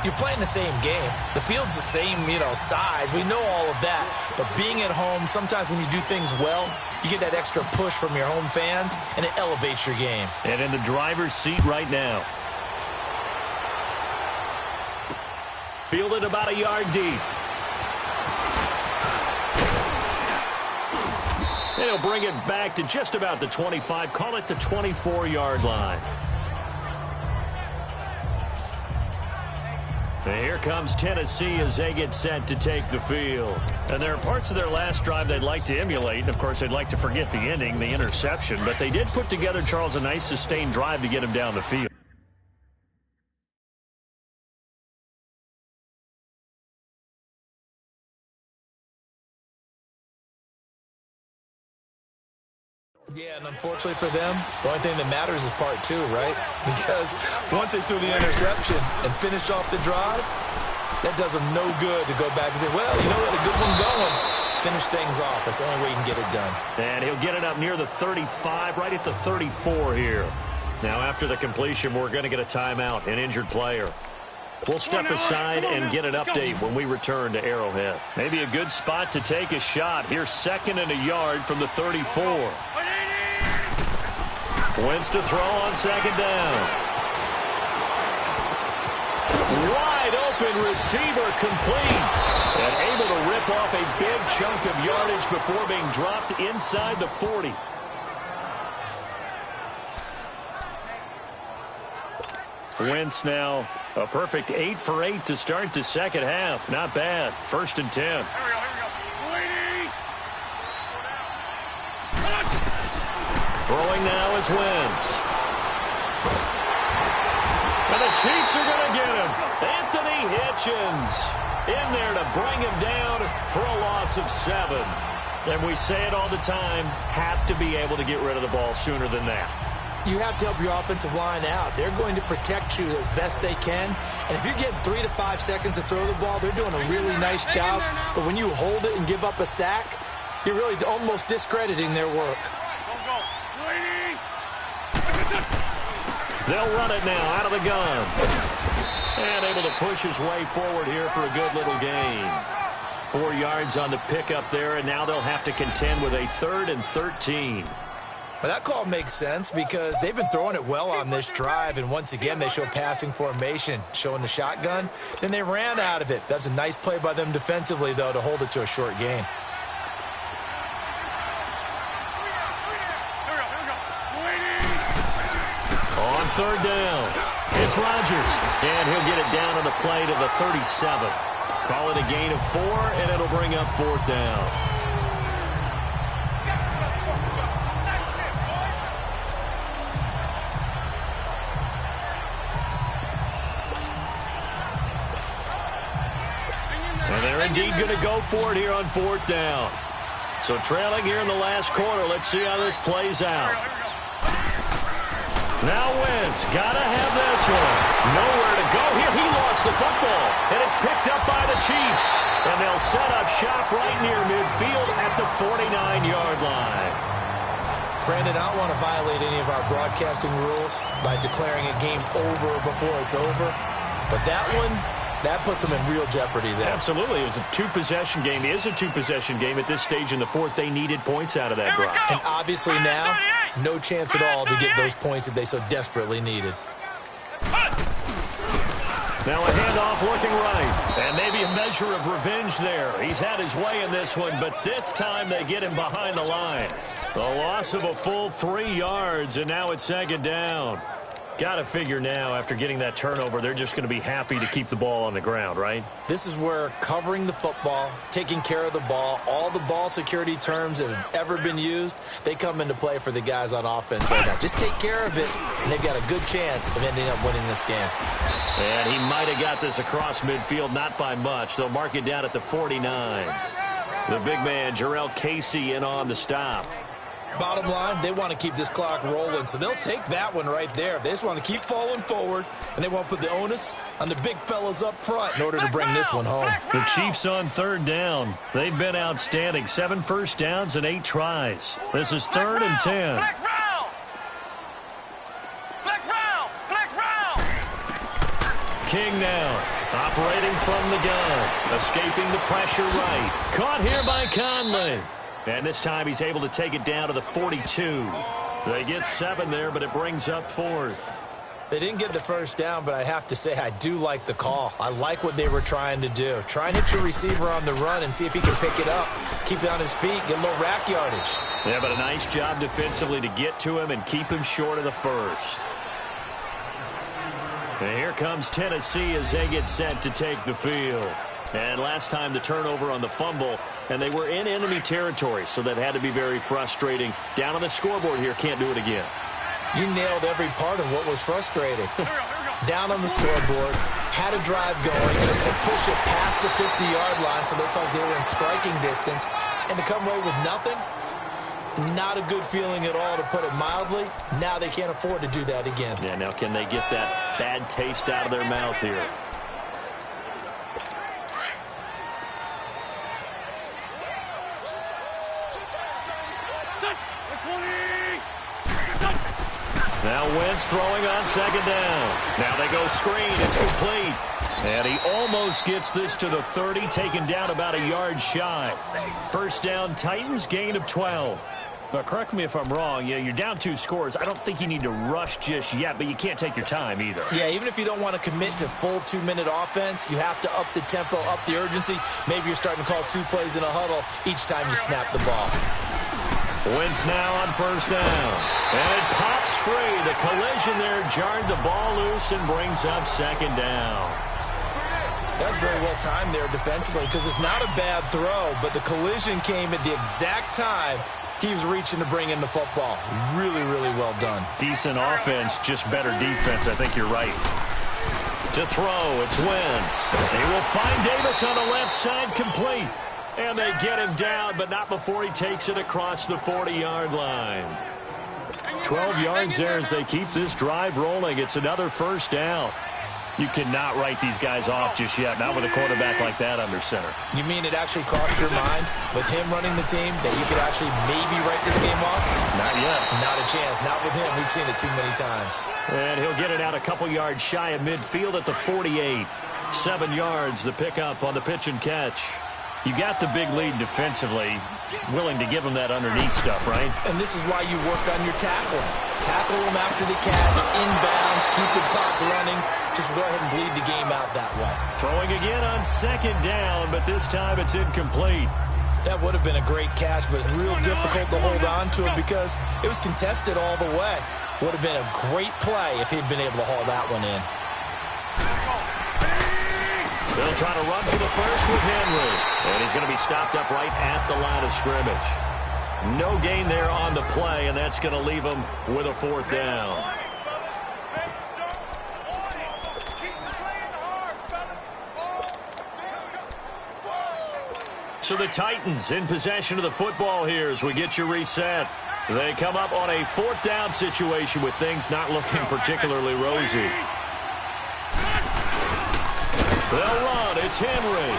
you're playing the same game. The field's the same, size. We know all of that. But being at home, sometimes when you do things well, you get that extra push from your home fans, and it elevates your game. And in the driver's seat right now. Fielded about a yard deep. And he'll bring it back to just about the 25. Call it the 24-yard line. And here comes Tennessee as they get set to take the field. And there are parts of their last drive they'd like to emulate. And, of course, they'd like to forget the ending, the interception. But they did put together, Charles, a nice sustained drive to get him down the field. Yeah, and unfortunately for them, the only thing that matters is part 2, right? Because once they threw the interception and finished off the drive, that does them no good to go back and say, well, we had a good one going. Finish things off. That's the only way you can get it done. And he'll get it up near the 35, right at the 34 here. Now, after the completion, we're going to get a timeout, an injured player. We'll step aside and get an update when we return to Arrowhead. Maybe a good spot to take a shot. Here's 2nd and a yard from the 34. Wentz to throw on 2nd down. Wide open receiver complete. And able to rip off a big chunk of yardage before being dropped inside the 40. Wentz now a perfect 8 for 8 to start the second half. Not bad. 1st and 10. Here we go. Throwing now is Wentz. And the Chiefs are going to get him. Anthony Hitchens in there to bring him down for a loss of 7. And we say it all the time, have to be able to get rid of the ball sooner than that. You have to help your offensive line out. They're going to protect you as best they can. And if you're getting 3 to 5 seconds to throw the ball, they're doing a really nice job. But when you hold it and give up a sack, you're really almost discrediting their work. They'll run it now out of the gun. And able to push his way forward here for a good little gain. 4 yards on the pickup there, and now they'll have to contend with a 3rd and 13. But that call makes sense because they've been throwing it well on this drive, and once again, they show passing formation, showing the shotgun. Then they ran out of it. That's a nice play by them defensively, though, to hold it to a short gain. On third down, it's Rodgers, and he'll get it down on the play to the 37. Call it a gain of 4, and it'll bring up fourth down. And they're indeed going to go for it here on fourth down. So trailing here in the last quarter, let's see how this plays out. Now Wentz, gotta have this one. Nowhere to go here. He lost the football, and it's picked up by the Chiefs. And they'll set up shop right near midfield at the 49-yard line. Brandon, I don't want to violate any of our broadcasting rules by declaring a game over before it's over. But that one, that puts them in real jeopardy there. Absolutely. It was a two-possession game. It is a two-possession game at this stage in the fourth. They needed points out of that drive. And obviously now, no chance at all to get those points that they so desperately needed. Now a handoff looking right. And maybe a measure of revenge there. He's had his way in this one, but this time they get him behind the line. The loss of a full 3 yards, and now it's second down. Got to figure now, after getting that turnover, they're just going to be happy to keep the ball on the ground, right? This is where covering the football, taking care of the ball, all the ball security terms that have ever been used, they come into play for the guys on offense right now. Just take care of it, and they've got a good chance of ending up winning this game. And he might have got this across midfield, not by much. They'll mark it down at the 49. The big man, Jarrell Casey, in on the stop. Bottom line, they want to keep this clock rolling, so they'll take that one right there. They just want to keep falling forward, and they want to put the onus on the big fellas up front in order to bring this one home. The Chiefs on third down. They've been outstanding. 7 first downs and 8 tries. This is 3rd and 10. King now, operating from the gun, escaping the pressure right. Caught here by Conley. And this time he's able to take it down to the 42. They get 7 there, but it brings up 4th. They didn't get the first down, but I have to say I do like the call. I like what they were trying to do. Try and hit your receiver on the run and see if he can pick it up, keep it on his feet, get a little rack yardage. Yeah, but a nice job defensively to get to him and keep him short of the first. And here comes Tennessee as they get set to take the field. And last time the turnover on the fumble, and they were in enemy territory, so that had to be very frustrating. Down on the scoreboard here, can't do it again. You nailed every part of what was frustrating. Down on the scoreboard, had a drive going, and pushed it past the 50-yard line so they felt they were in striking distance. And to come away with nothing, not a good feeling at all, to put it mildly. Now they can't afford to do that again. Yeah, now can they get that bad taste out of their mouth here? Now Wentz throwing on second down. Now they go screen. It's complete. And he almost gets this to the 30, taken down about a yard shy. First down, Titans, gain of 12. Now, correct me if I'm wrong. Yeah, you're down 2 scores. I don't think you need to rush just yet, but you can't take your time either. Yeah, even if you don't want to commit to full 2-minute offense, you have to up the tempo, up the urgency. Maybe you're starting to call 2 plays in a huddle each time you snap the ball. Wentz now on first down. And it pops free. The collision there jarred the ball loose and brings up second down. That's very well timed there defensively, because it's not a bad throw, but the collision came at the exact time he was reaching to bring in the football. Really, really well done. Decent offense, just better defense. I think you're right. To throw, it's Wentz. He will find Davis on the left side, complete. And they get him down, but not before he takes it across the 40-yard line. 12 yards there as they keep this drive rolling. It's another first down. You cannot write these guys off just yet, not with a quarterback like that under center. You mean it actually crossed your mind with him running the team that you could actually maybe write this game off? Not yet. Not a chance. Not with him. We've seen it too many times. And he'll get it out a couple yards shy of midfield at the 48. 7 yards, the pickup on the pitch and catch. You got the big lead defensively, willing to give them that underneath stuff, right? And this is why you work on your tackling. Tackle them after the catch, inbounds, keep the clock running. Just go ahead and bleed the game out that way. Throwing again on second down, but this time it's incomplete. That would have been a great catch, but it's real difficult to hold on to it because it was contested all the way. Would have been a great play if he'd been able to haul that one in. They'll try to run for the first with Henry. And he's going to be stopped up right at the line of scrimmage. No gain there on the play, and that's going to leave him with a fourth down. So the Titans in possession of the football here as we get you reset. They come up on a fourth down situation with things not looking particularly rosy. They'll run. It's Henry.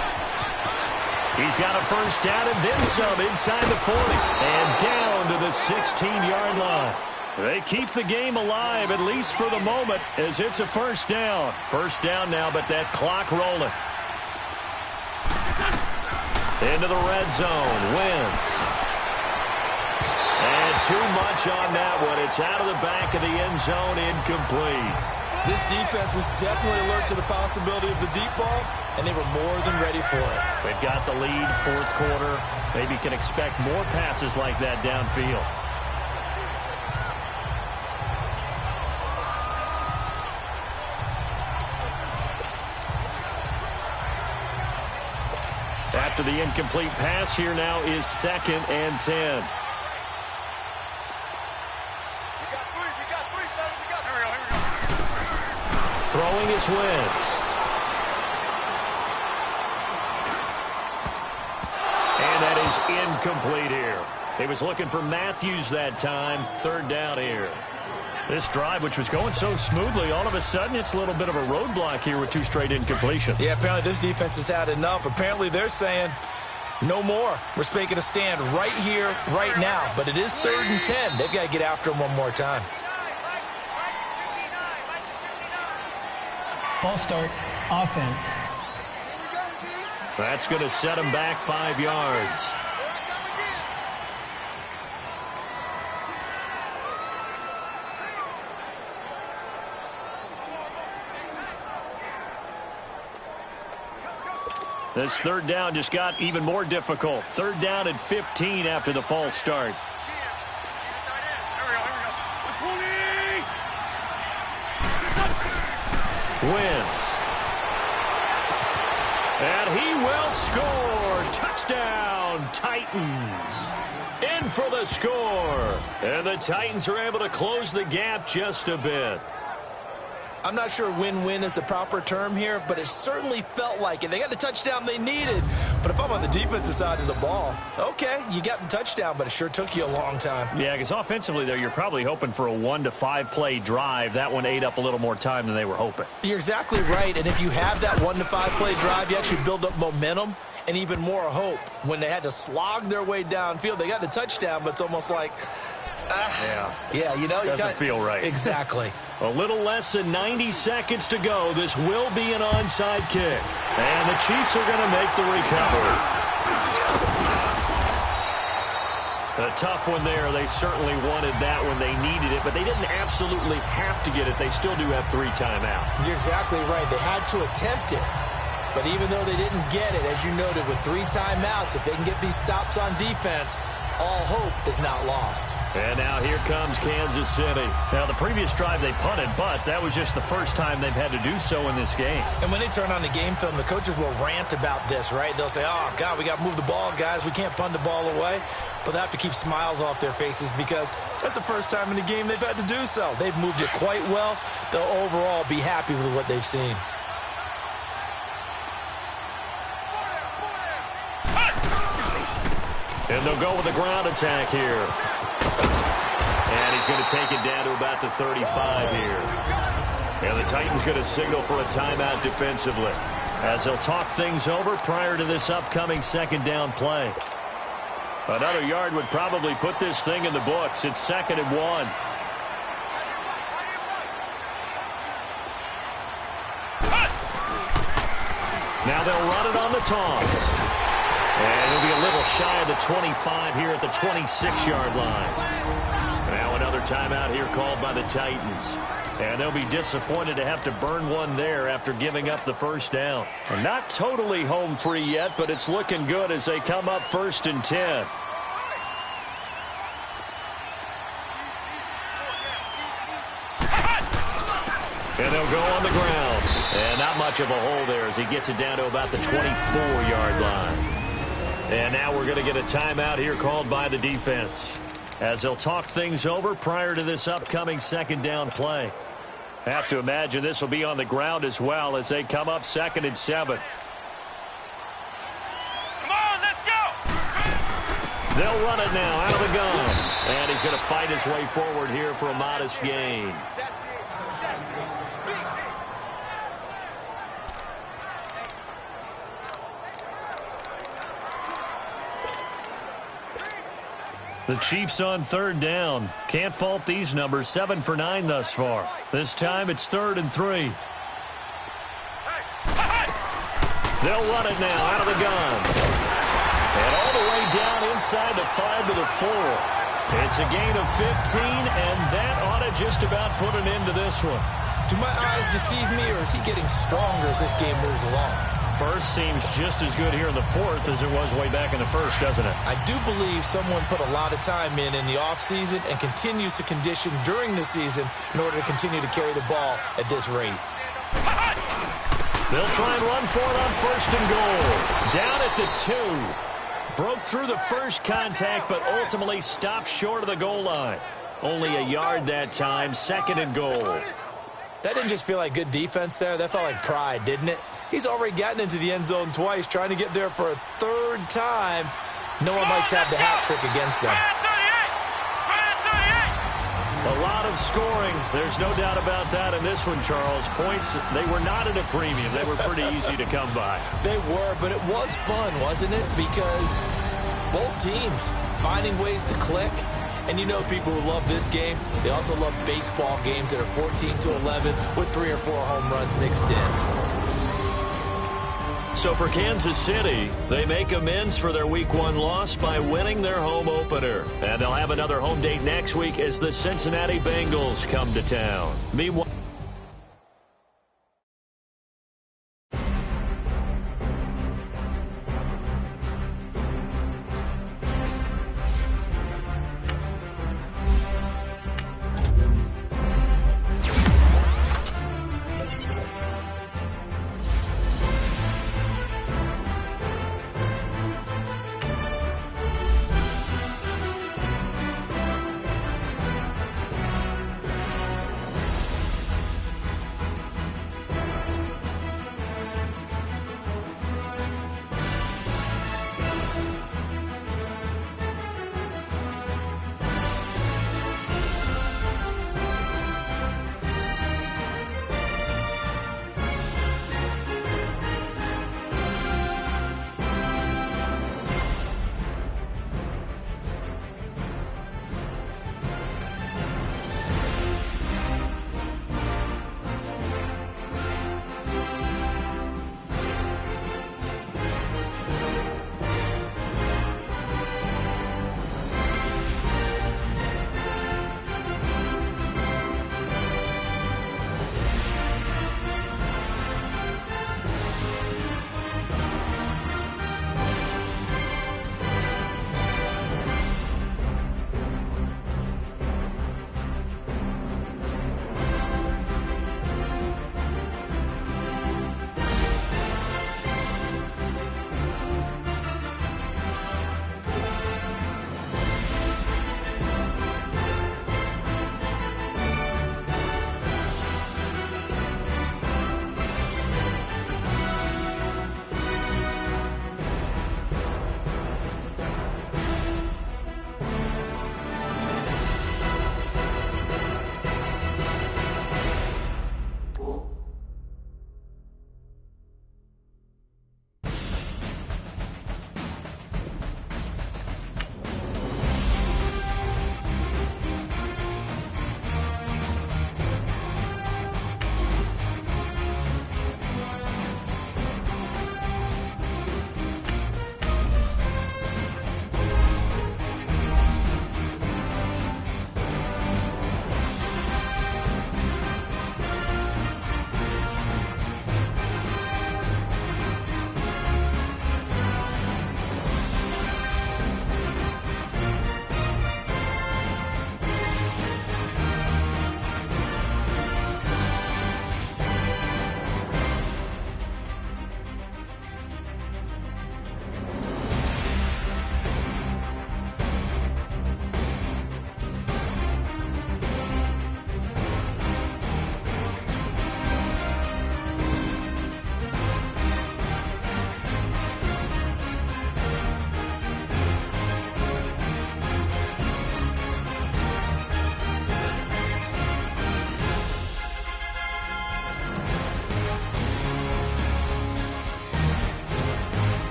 He's got a first down and then some inside the 40. And down to the 16-yard line. They keep the game alive, at least for the moment, as it's a first down. First down now, but that clock rolling. Into the red zone. Wentz. And too much on that one. It's out of the back of the end zone, incomplete. This defense was definitely alert to the possibility of the deep ball, and they were more than ready for it. They've got the lead, fourth quarter. Maybe can expect more passes like that downfield. After the incomplete pass, here now is 2nd and 10. Throwing is Wentz. And that is incomplete here. He was looking for Matthews that time. Third down here. This drive, which was going so smoothly, all of a sudden it's a little bit of a roadblock here with 2 straight incompletions. Yeah, apparently this defense has had enough. Apparently they're saying no more. We're making a stand right here, right now. But it is 3rd and 10. They've got to get after him one more time. False start, offense. That's going to set him back 5 yards. This third down just got even more difficult. 3rd down and 15 after the false start. Wentz. And he will score. Touchdown, Titans. In for the score. And the Titans are able to close the gap just a bit. I'm not sure win-win is the proper term here, but it certainly felt like it. They got the touchdown they needed. But if I'm on the defensive side of the ball, okay, you got the touchdown, but it sure took you a long time. Yeah, because offensively, there, you're probably hoping for a 1 to 5 play drive. That one ate up a little more time than they were hoping. You're exactly right. And if you have that 1 to 5 play drive, you actually build up momentum and even more hope. When they had to slog their way downfield, they got the touchdown, but it's almost like, yeah, you know, doesn't feel right. Exactly. A little less than 90 seconds to go. This will be an onside kick. And the Chiefs are going to make the recovery. A tough one there. They certainly wanted that when they needed it, but they didn't absolutely have to get it. They still do have 3 timeouts. You're exactly right. They had to attempt it. But even though they didn't get it, as you noted, with 3 timeouts, if they can get these stops on defense, all hope is not lost. And now here comes Kansas City. Now, the previous drive they punted, but that was just the first time they've had to do so in this game. And when they turn on the game film, the coaches will rant about this, right? They'll say, oh, God, we got to move the ball, guys. We can't punt the ball away. But they have to keep smiles off their faces because that's the first time in the game they've had to do so. They've moved it quite well. They'll overall be happy with what they've seen. And they'll go with the ground attack here. And he's going to take it down to about the 35 here. And the Titans going to signal for a timeout defensively as they'll talk things over prior to this upcoming 2nd down play. Another yard would probably put this thing in the books. It's 2nd and 1. Now they'll run it on the toss. And he'll be a little shy of the 25 here at the 26-yard line. Now another timeout here called by the Titans. And they'll be disappointed to have to burn one there after giving up the first down. And not totally home free yet, but it's looking good as they come up 1st and 10. And they'll go on the ground. And not much of a hole there as he gets it down to about the 24-yard line. And now we're going to get a timeout here called by the defense, as they'll talk things over prior to this upcoming 2nd down play. Have to imagine this will be on the ground as well as they come up 2nd and 7. Come on, let's go! They'll run it now out of the gun. And he's going to fight his way forward here for a modest gain. The Chiefs on 3rd down. Can't fault these numbers. 7 for 9 thus far. This time it's 3rd and 3. They'll run it now out of the gun. And all the way down inside the 5 to the 4. It's a gain of 15, and that ought to just about put an end to this one. Do my eyes deceive me, or is he getting stronger as this game moves along? First seems just as good here in the 4th as it was way back in the 1st, doesn't it? I do believe someone put a lot of time in the offseason and continues to condition during the season in order to continue to carry the ball at this rate. They'll try and run for it on 1st and goal. Down at the 2. Broke through the first contact, but ultimately stopped short of the goal line. Only a yard that time, 2nd and goal. That didn't just feel like good defense there. That felt like pride, didn't it? He's already gotten into the end zone twice, trying to get there for a 3rd time. No one likes to have the hat trick against them. A lot of scoring. There's no doubt about that in this one, Charles. Points, they were not at a premium. They were pretty easy to come by. They were, but it was fun, wasn't it? Because both teams finding ways to click. And you know people who love this game, they also love baseball games that are 14-11 with 3 or 4 home runs mixed in. So for Kansas City, they make amends for their Week 1 loss by winning their home opener. And they'll have another home date next week as the Cincinnati Bengals come to town. Meanwhile,